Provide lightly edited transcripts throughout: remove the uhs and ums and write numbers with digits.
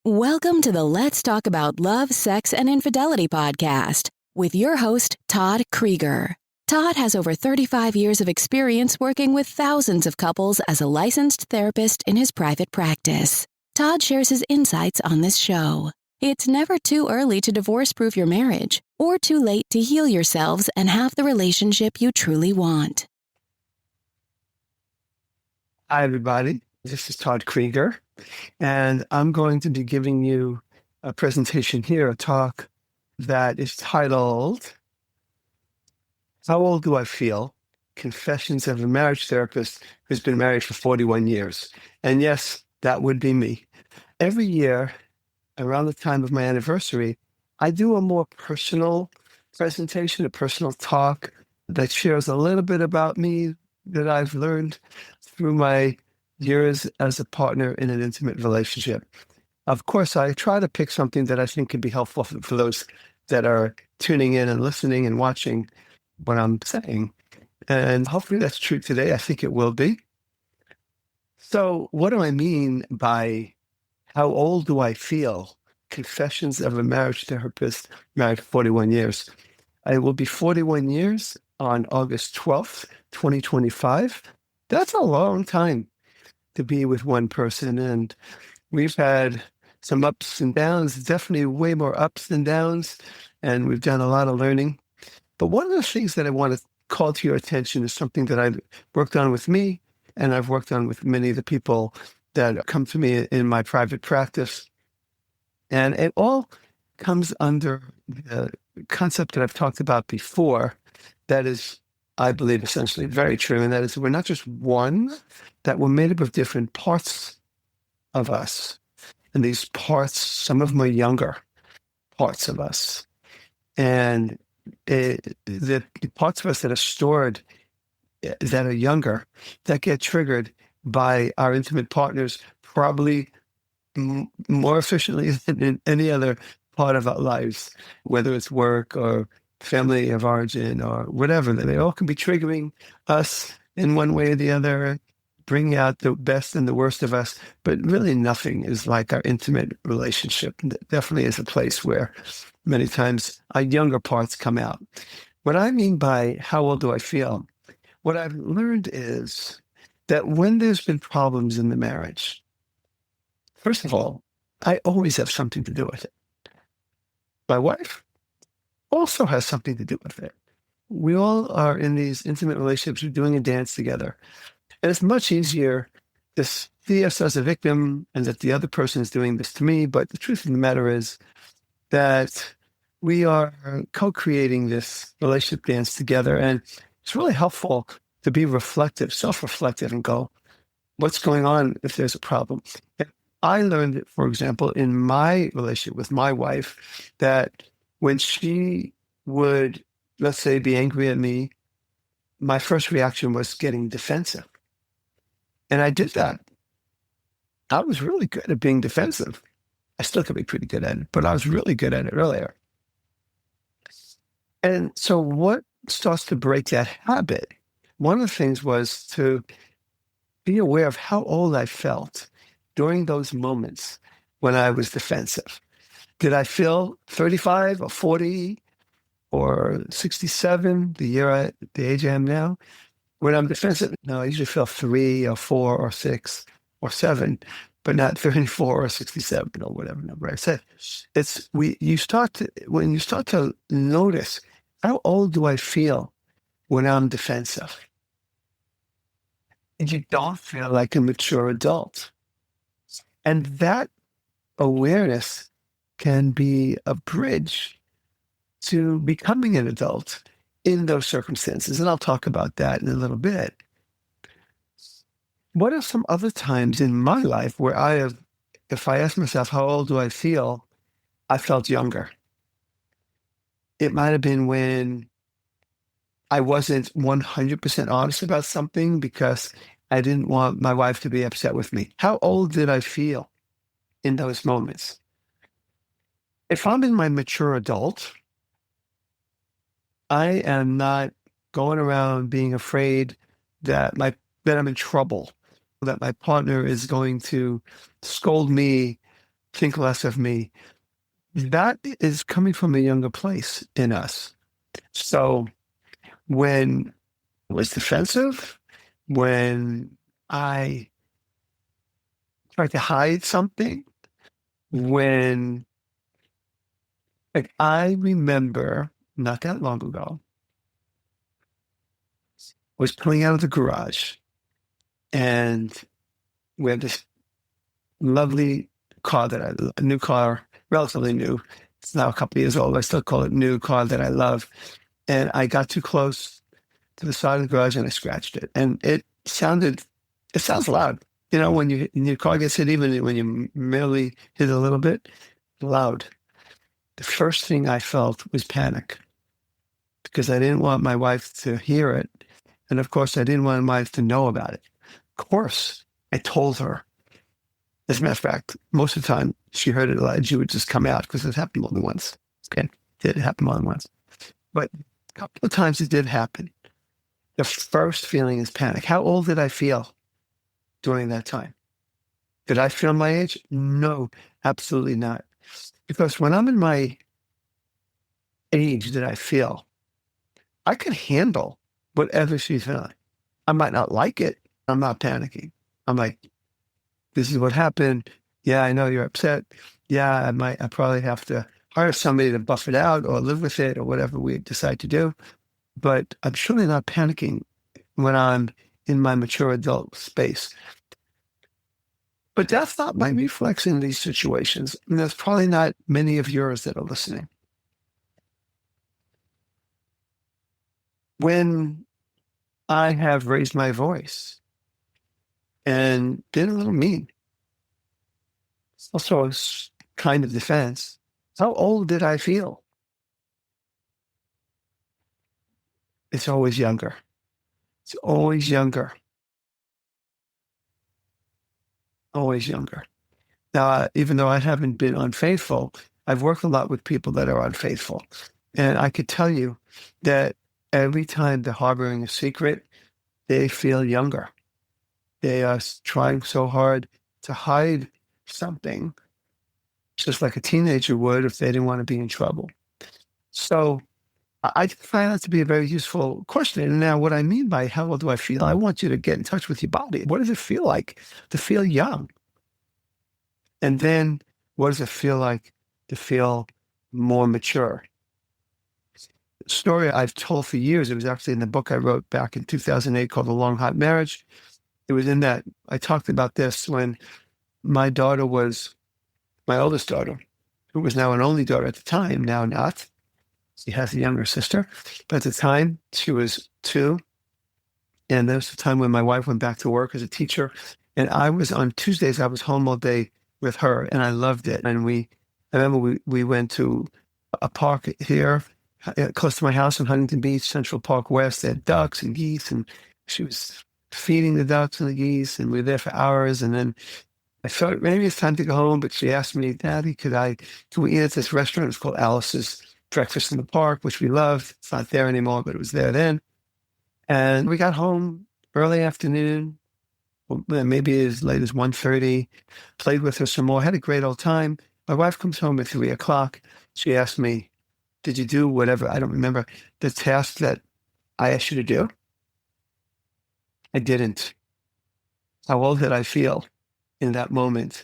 Welcome to the Let's Talk About Love, Sex, and Infidelity podcast with your host, Todd Creager. Todd has over 35 years of experience working with thousands of couples as a licensed therapist in his private practice. Todd shares his insights on this show. It's never too early to divorce-proof your marriage or too late to heal yourselves and have the relationship you truly want. Hi, everybody. This is Todd Creager, and I'm going to be giving you a presentation here, a talk that is titled, How Old Do I Feel? Confessions of a Marriage Therapist Who's Been Married for 41 Years. And yes, that would be me. Every year, around the time of my anniversary, I do a more personal presentation, a personal talk that shares a little bit about me that I've learned through my years as a partner in an intimate relationship. Of course, I try to pick something that I think can be helpful for those that are tuning in and listening and watching what I'm saying. And hopefully that's true today. I think it will be. So what do I mean by how old do I feel? Confessions of a Marriage Therapist married for 41 years. I will be 41 years on August 12th, 2025. That's a long time to be with one person. And we've had some ups and downs, definitely way more ups than downs. And we've done a lot of learning. But one of the things that I want to call to your attention is something that I've worked on with me, and I've worked on with many of the people that come to me in my private practice. And it all comes under the concept that I've talked about before that is, I believe, essentially very true. And that is, we're not just one, that we're made up of different parts of us. And these parts, some of them are younger parts of us. And the parts of us that are stored, that are younger, that get triggered by our intimate partners probably more efficiently than in any other part of our lives, whether it's work or family of origin or whatever. They all can be triggering us in one way or the other, bringing out the best and the worst of us. But really nothing is like our intimate relationship. It definitely is a place where many times our younger parts come out. What I mean by how old do I feel? What I've learned is that when there's been problems in the marriage, first of all, I always have something to do with it. My wife also has something to do with it. We all are in these intimate relationships. We're doing a dance together. And it's much easier to see us as a victim and that the other person is doing this to me. But the truth of the matter is that we are co-creating this relationship dance together. And it's really helpful to be reflective, self-reflective, and go, what's going on if there's a problem? And I learned, for example, in my relationship with my wife, that when she would, let's say, be angry at me, my first reaction was getting defensive. And I did that. I was really good at being defensive. I still could be pretty good at it, but I was really good at it earlier. And so what starts to break that habit? One of the things was to be aware of how old I felt during those moments when I was defensive. Did I feel 35 or 40 or 67, the age I am now? When I'm defensive, no, I usually feel 3 or 4 or 6 or 7, but not 34 or 67 or whatever number I said. When you start to notice, how old do I feel when I'm defensive? And you don't feel like a mature adult. And that awareness can be a bridge to becoming an adult in those circumstances. And I'll talk about that in a little bit. What are some other times in my life where if I ask myself, how old do I feel? I felt younger. It might have been when I wasn't 100% honest about something because I didn't want my wife to be upset with me. How old did I feel in those moments? If I'm in my mature adult, I am not going around being afraid that I'm in trouble, that my partner is going to scold me think less of me. That is coming from a younger place in us. So when I was defensive, when I tried to hide something, when like I remember not that long ago, was pulling out of the garage and we have this lovely car a new car, relatively new. It's now a couple of years old. I still call it new car that I love. And I got too close to the side of the garage and I scratched it. And it sounds loud. You know, when your car gets hit, even when you merely hit a little bit, loud. The first thing I felt was panic because I didn't want my wife to hear it. And of course, I didn't want my wife to know about it. Of course, I told her. As a matter of fact, most of the time she heard it a lot. She would just come out because it happened more than once. Okay, it happened more than once. But a couple of times it did happen. The first feeling is panic. How old did I feel during that time? Did I feel my age? No, absolutely not. Because when I'm in my age that I feel, I can handle whatever she's feeling. I might not like it. I'm not panicking. I'm like, this is what happened. Yeah, I know you're upset. Yeah, I probably have to hire somebody to buff it out or live with it or whatever we decide to do. But I'm surely not panicking when I'm in my mature adult space. But that's not my reflex in these situations. And there's probably not many of yours that are listening. When I have raised my voice and been a little mean, it's also a kind of defense. How old did I feel? It's always younger. It's always younger. Always younger. Now, even though I haven't been unfaithful, I've worked a lot with people that are unfaithful. And I could tell you that every time they're harboring a secret, they feel younger. They are trying so hard to hide something, just like a teenager would if they didn't want to be in trouble. So I find that to be a very useful question. And now what I mean by how old do I feel? I want you to get in touch with your body. What does it feel like to feel young? And then what does it feel like to feel more mature? The story I've told for years, it was actually in the book I wrote back in 2008 called The Long Hot Marriage. It was in that I talked about this when my daughter was my oldest daughter, who was now an only daughter at the time, now not. She has a younger sister, but at the time she was 2. And there was a time when my wife went back to work as a teacher. And on Tuesdays, I was home all day with her and I loved it. And I remember we went to a park here close to my house in Huntington Beach, Central Park West. They had ducks and geese and she was feeding the ducks and the geese and we were there for hours. And then I thought maybe it's time to go home, but she asked me, Daddy, can we eat at this restaurant? It's called Alice's Breakfast in the Park, which we loved. It's not there anymore, but it was there then. And we got home early afternoon, maybe as late as 1:30, played with her some more, had a great old time. My wife comes home at 3:00. She asked me, did you do whatever? I don't remember the task that I asked you to do. I didn't. How old did I feel in that moment?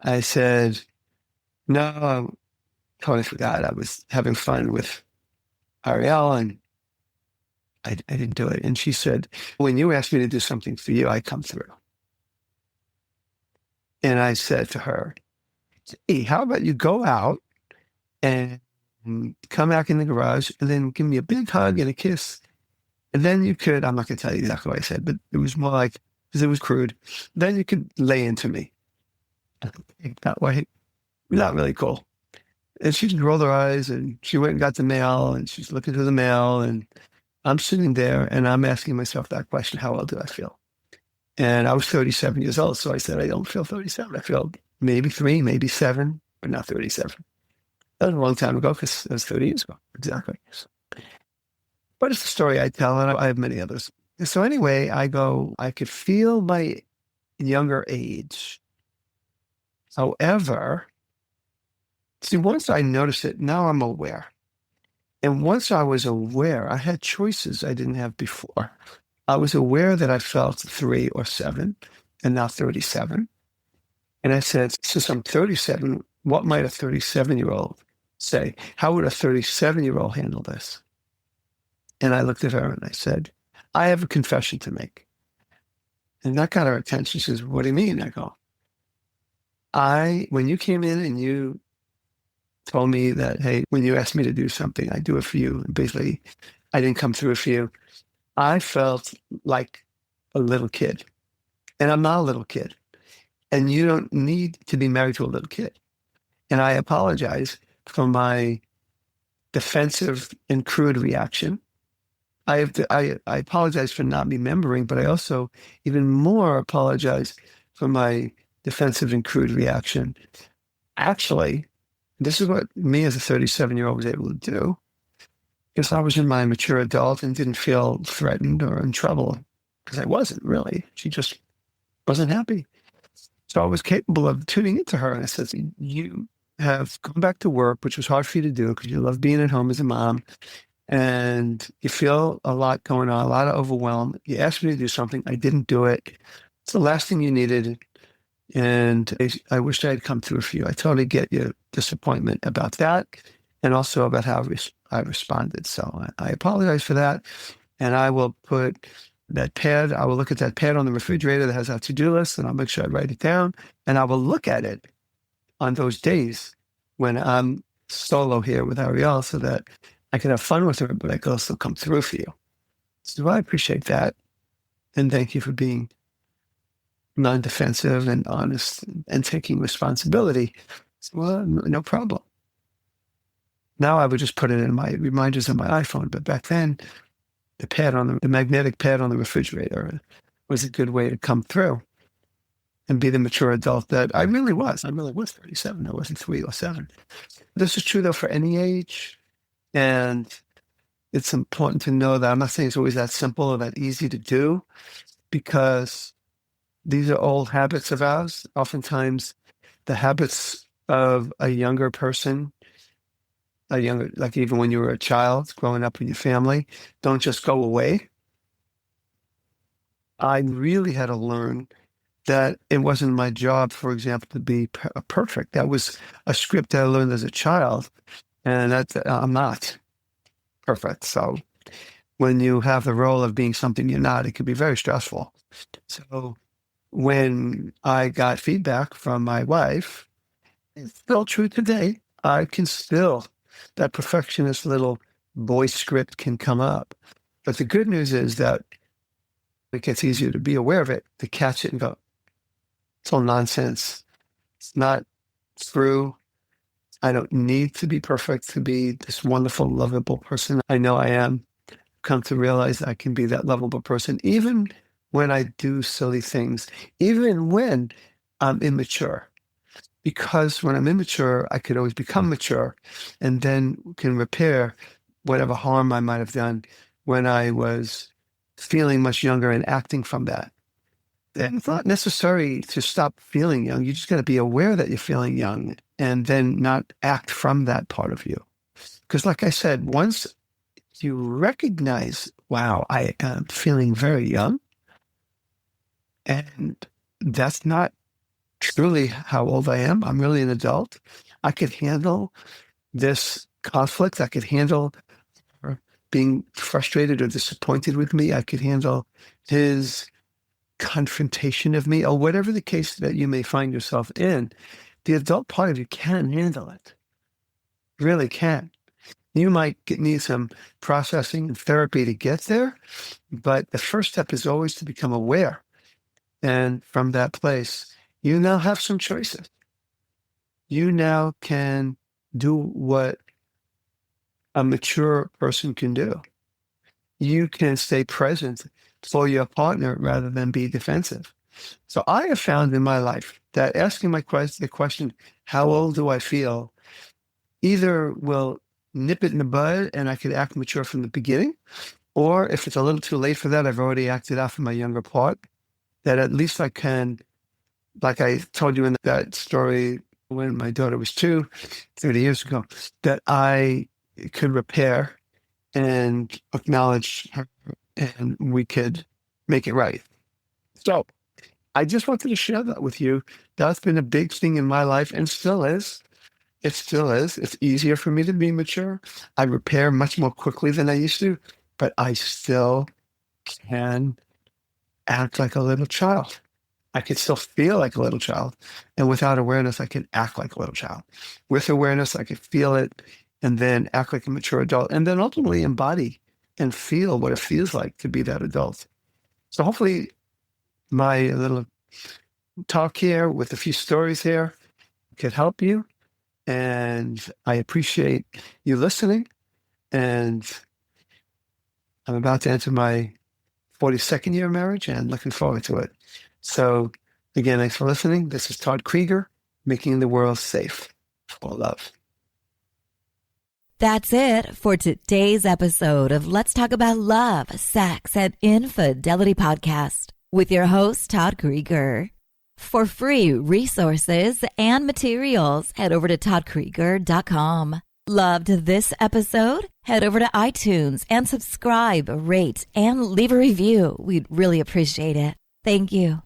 I said, no, I totally forgot. I was having fun with Ariel and I didn't do it. And she said, when you ask me to do something for you, I come through. And I said to her, hey, how about you go out and come back in the garage and then give me a big hug and a kiss. And then you could, I'm not going to tell you exactly what I said, but it was more like, because it was crude, then you could lay into me. That way, not really cool. And she just rolled her eyes and she went and got the mail and she's looking through the mail and I'm sitting there and I'm asking myself that question, how old do I feel? And I was 37 years old. So I said, I don't feel 37. I feel maybe 3, maybe 7, but not 37. That was a long time ago because that was 30 years ago. Exactly. But it's a story I tell and I have many others. So anyway, I could feel my younger age. However, see, once I noticed it, now I'm aware. And once I was aware, I had choices I didn't have before. I was aware that I felt 3 or 7 and now 37. And I said, since I'm 37, what might a 37-year-old say? How would a 37-year-old handle this? And I looked at her and I said, I have a confession to make. And that got her attention. She says, what do you mean? I go, when you came in and you told me that, hey, when you asked me to do something, I do it for you. And basically, I didn't come through for you. I felt like a little kid. And I'm not a little kid. And you don't need to be married to a little kid. And I apologize for my defensive and crude reaction. I apologize for not remembering, but I also even more apologize for my defensive and crude reaction. Actually, this is what me as a 37-year-old was able to do, because I was in my mature adult and didn't feel threatened or in trouble, because I wasn't really. She just wasn't happy. So I was capable of tuning into her. And I said, you have gone back to work, which was hard for you to do because you love being at home as a mom. And you feel a lot going on, a lot of overwhelm. You asked me to do something. I didn't do it. It's the last thing you needed. And I wish I had come through for you. I totally get your disappointment about that and also about how I responded. So I apologize for that. And I will put that pad, I will look at that pad on the refrigerator that has our to-do list, and I'll make sure I write it down. And I will look at it on those days when I'm solo here with Ariel so that I can have fun with her, but I can also come through for you. So I appreciate that. And thank you for being non-defensive and honest and taking responsibility. So, well, no problem. Now I would just put it in my reminders on my iPhone, but back then, the magnetic pad on the refrigerator was a good way to come through and be the mature adult that I really was. I really was 37. I wasn't 3 or 7. This is true though for any age. And it's important to know that I'm not saying it's always that simple or that easy to do, because these are old habits of ours. Oftentimes the habits of a younger person, like even when you were a child growing up in your family, don't just go away. I really had to learn that it wasn't my job, for example, to be perfect. That was a script that I learned as a child, and I'm not perfect. So when you have the role of being something you're not, it can be very stressful. So when I got feedback from my wife, it's still true today. That perfectionist little boy script can come up. But the good news is that it gets easier to be aware of it, to catch it and go, it's all nonsense. It's not true. I don't need to be perfect to be this wonderful, lovable person. I know I am. Come to realize I can be that lovable person, even when I do silly things, even when I'm immature. Because when I'm immature, I could always become mature and then can repair whatever harm I might have done when I was feeling much younger and acting from that. And it's not necessary to stop feeling young. You just got to be aware that you're feeling young and then not act from that part of you. Because like I said, once you recognize, wow, I am feeling very young, and that's not truly how old I am. I'm really an adult. I could handle this conflict. I could handle being frustrated or disappointed with me. I could handle his confrontation of me, or whatever the case that you may find yourself in. The adult part of you can handle it. Really can. You might need some processing and therapy to get there, but the first step is always to become aware. And from that place, you now have some choices. You now can do what a mature person can do. You can stay present for your partner rather than be defensive. So I have found in my life that asking the question, how old do I feel, either will nip it in the bud and I could act mature from the beginning, or if it's a little too late for that, I've already acted out for my younger part, that at least I can like I told you in that story when my daughter was 30 years ago, that I could repair and acknowledge her and we could make it right. So I just wanted to share that with you. That's been a big thing in my life and still is. It still is. It's easier for me to be mature. I repair much more quickly than I used to, but I still can act like a little child. I can still feel like a little child. And without awareness, I can act like a little child. With awareness, I can feel it and then act like a mature adult and then ultimately embody and feel what it feels like to be that adult. So hopefully my little talk here with a few stories here could help you. And I appreciate you listening. And I'm about to enter my 42nd year of marriage and looking forward to it. So again, thanks for listening. This is Todd Creager, making the world safe for love. That's it for today's episode of Let's Talk About Love, Sex, and Infidelity podcast with your host, Todd Creager. For free resources and materials, head over to toddcreager.com. Loved this episode? Head over to iTunes and subscribe, rate, and leave a review. We'd really appreciate it. Thank you.